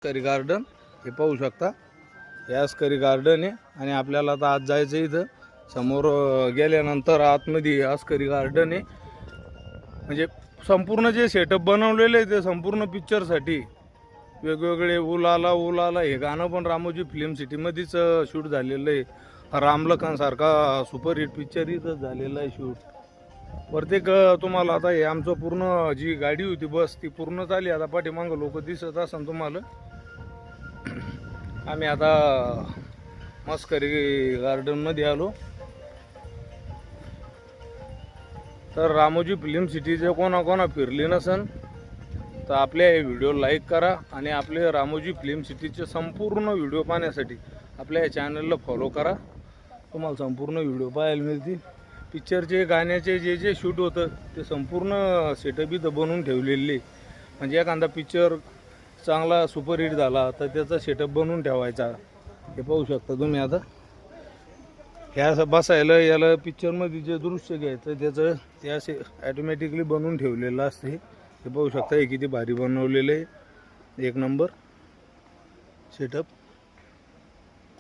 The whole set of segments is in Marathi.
करी गार्डन हे पाहू शकता. यास करी गार्डन आहे आणि आपल्याला आता आज जायचं इथं समोर गेल्यानंतर आतमध्ये आस्करी गार्डन आहे. म्हणजे संपूर्ण जे सेटअप बनवलेलं आहे ते संपूर्ण पिक्चरसाठी वेगवेगळे उलाला हे गाणं पण रामोजी फिल्म सिटीमध्येच शूट झालेलं आहे. रामलखन सारखा सुपरहिट पिक्चर इथंच झालेला आहे शूट. प्रत्येक तुम्हाला आता हे आमचं पूर्ण जी गाडी होती बस ती पूर्ण झाली. आता पाठीमागं लोक दिसत असन तुम्हाला. आम्ही आता मस्करी गार्डनमध्ये आलो. तर रामोजी फिल्म सिटीचे कोणा फिरली नसन तर आपल्या हे व्हिडिओ लाईक करा आणि आपले रामोजी फिल्म सिटीचे संपूर्ण व्हिडिओ पाहण्यासाठी आपल्या या चॅनलला फॉलो करा. तुम्हाला संपूर्ण व्हिडिओ पाहायला मिळतील. पिक्चरचे गाण्याचे जे शूट होतं ते संपूर्ण सेटअप इथं बनवून ठेवलेले. म्हणजे एखादा पिक्चर चांगला सुपरहिट झाला तर त्याचा सेटअप बनवून ठेवायचा. हे पाहू शकता तुम्ही. आता ह्या बसायला याला पिक्चरमध्ये जे दृश्य घ्यायचं त्याचं ते असे ॲटोमॅटिकली बनवून ठेवलेलं असते. हे पाहू शकता. हे किती भारी बनवलेलं आहे. एक नंबर सेटअप.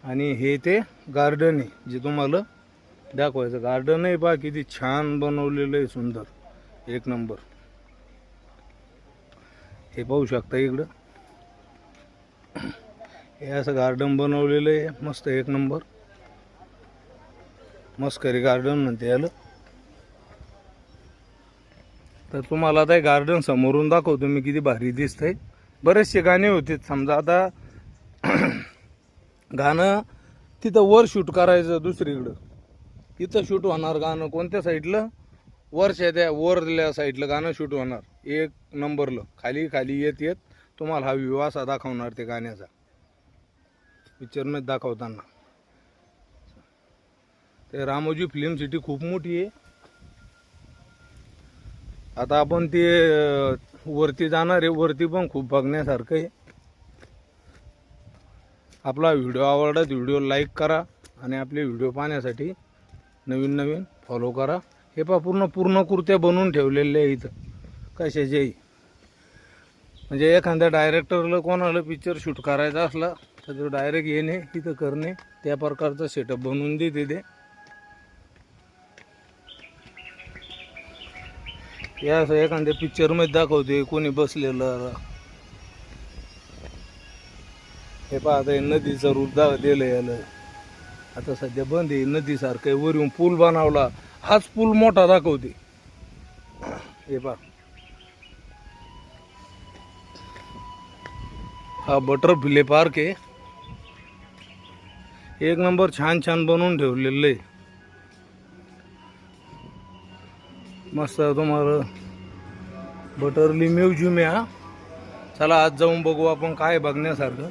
आणि हे ते गार्डन आहे जे तुम्हाला दाखवायचं. गार्डन आहे पहा किती छान बनवलेलं आहे. सुंदर एक नंबर. हे पाहू शकता इकडं. हे असं गार्डन बनवलेलं आहे मस्त एक नंबर. मस्करी गार्डन म्हणते याला. तर तुम्हाला आता गार्डन समोरून दाखवतो मी किती भारी दिसतंय. बरेचसे गाणे होते. समजा आता गाणं तिथं वर शूट करायचं दुसरीकडं. इथं शूट होणार गाणं कोणत्या साईडला वरच्या त्या वरल्या साईडला गाणं शूट होणार एक नंबरला. खाली खाली येत येत तुम्हाला हा व्ह्यू असा दाखवणार ते गाण्याचा पिक्चरमध्ये दाखवताना. ते रामोजी फिल्म सिटी खूप मोठी आहे. आता आपण ते वरती जाणार आहे. वरती पण खूप बघण्यासारखं आहे. आपला व्हिडिओ आवडला तर व्हिडिओ लाईक करा आणि आपले व्हिडिओ पाहण्यासाठी नवीन फॉलो करा. हे पहा पूर्ण कुर्त्या बनवून ठेवलेल्या आहे इथं कशाच्याही. म्हणजे एखाद्या डायरेक्टरला कोणाला पिक्चर शूट करायचा असला तर तो डायरेक्ट येणे इथं करणे त्या प्रकारचं सेटअप बनवून देते ते. या असं एखाद्या पिक्चरमध्ये दाखवते कोणी बसलेलं. हे पहा आता हे नदीचं रूप दिलं याला. आता सध्या बंद आहे. नदीसारखं वरून पूल बनवला. हाच पूल मोठा दाखवते. हे पहा हा बटरफ्लाय पार्क आहे. एक नंबर छान बनवून ठेवलेलं आहे. मस्त तुम्हाला बटरफ्लाय म्युझियम आहे हा. चला आज जाऊन बघू आपण काय बघण्यासारखं.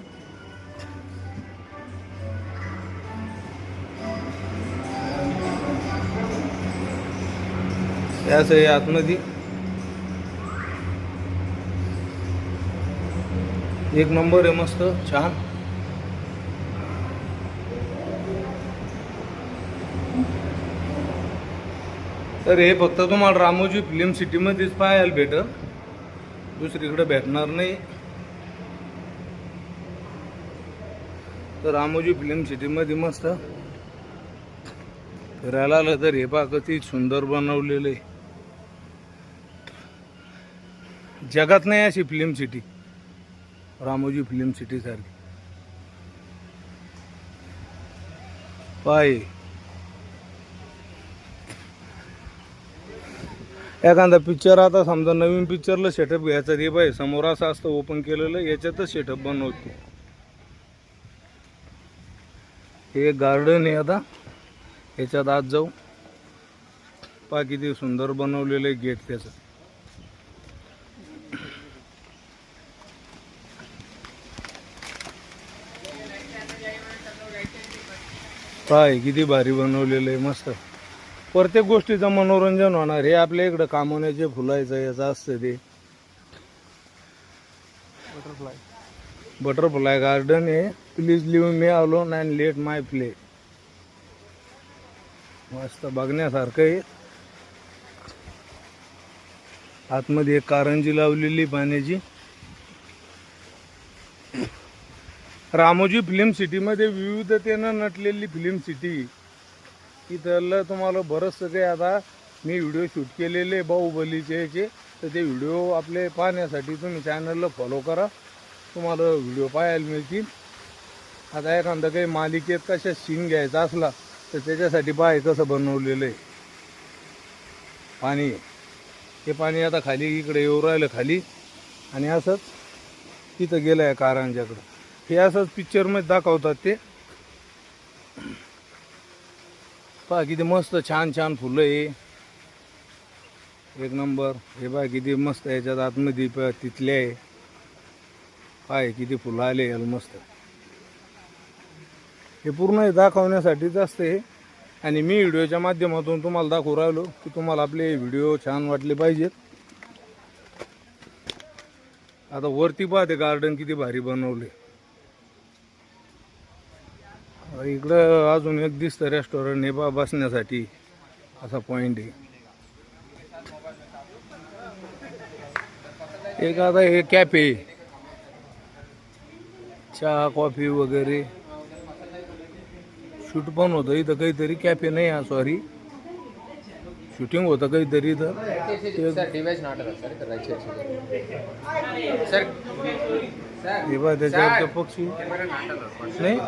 याच आहे आतमध्ये. एक नंबर आहे मस्त छान. तर हे फक्त तुम्हाला रामोजी फिल्म सिटीमध्येच पाहायला भेटल. दुसरीकडे भेटणार नाही. तर रामोजी फिल्म सिटीमध्ये मस्त फिरायला आलं तर हे पहा किती सुंदर बनवलेलं आहे. जगात नाही अशी film city Ramoji film city सारखी. पाय एखादा पिक्चर आता समजा नवीन पिक्चरला सेटअप घ्यायचा रे बाई समोर असं असतं ओपन केलेलं याच्यातच सेटअप बनवतो. हे गार्डन आहे. आता याच्यात आज जाऊ. पहा किती सुंदर बनवलेलं आहे गेट त्याचं. पाय किती भारी बनवलेलं आहे मस्त. प्रत्येक गोष्टीचं मनोरंजन होणार. हे आपल्या इकडं कामवण्याचे फुलायचं याचं असतं ते बटरफ्लाय गार्डन आहे. Please leave me alone and let my play. मस्त बघण्यासारखं आहे. आतमध्ये एक कारंजी लावलेली पाण्याची. रामोजी फिल्म सिटीमध्ये विविधतेनं नटलेली फिल्म सिटी. इथलं तुम्हाला बरंचसं काही आता मी व्हिडिओ शूट केलेले बाहुबलीचे याचे, तर ते व्हिडिओ आपले पाहण्यासाठी तुम्ही चॅनलला फॉलो करा, तुम्हाला व्हिडिओ पाहायला मिळतील. आता एखादा काही मालिकेत कशा सीन घ्यायचा असला तर त्याच्यासाठी पाय कसं बनवलेलं आहे. पाणी, हे पाणी आता खाली इकडे येऊ राहिलं खाली, आणि असंच तिथं गेलं आहे कारंजाकडं. हे असंच पिक्चरमध्ये दाखवतात ते. पहा किती मस्त छान छान फुलं आहे, एक नंबर. हे पहा किती मस्त याच्यात आतमध्ये तिथले आहे. पाय किती फुलं आले याला मस्त. हे पूर्ण हे दाखवण्यासाठीच असते, आणि मी व्हिडिओच्या माध्यमातून तुम्हाला दाखवू राहिलो की तुम्हाला आपले व्हिडिओ छान वाटले पाहिजेत. आता वरती पाहते गार्डन किती भारी बनवले. इकडं अजून एक दिसतं रेस्टॉरंट हे पहा बसण्यासाठी असा पॉइंट आहे. एक आता हे कॅफे, चहा कॉफी वगैरे शूट पण होतं इथं काहीतरी. कॅफे नाही हा, सॉरी, शूटिंग होतं काहीतरी इथं. हे बघा त्याच्यावर पक्षी नाही.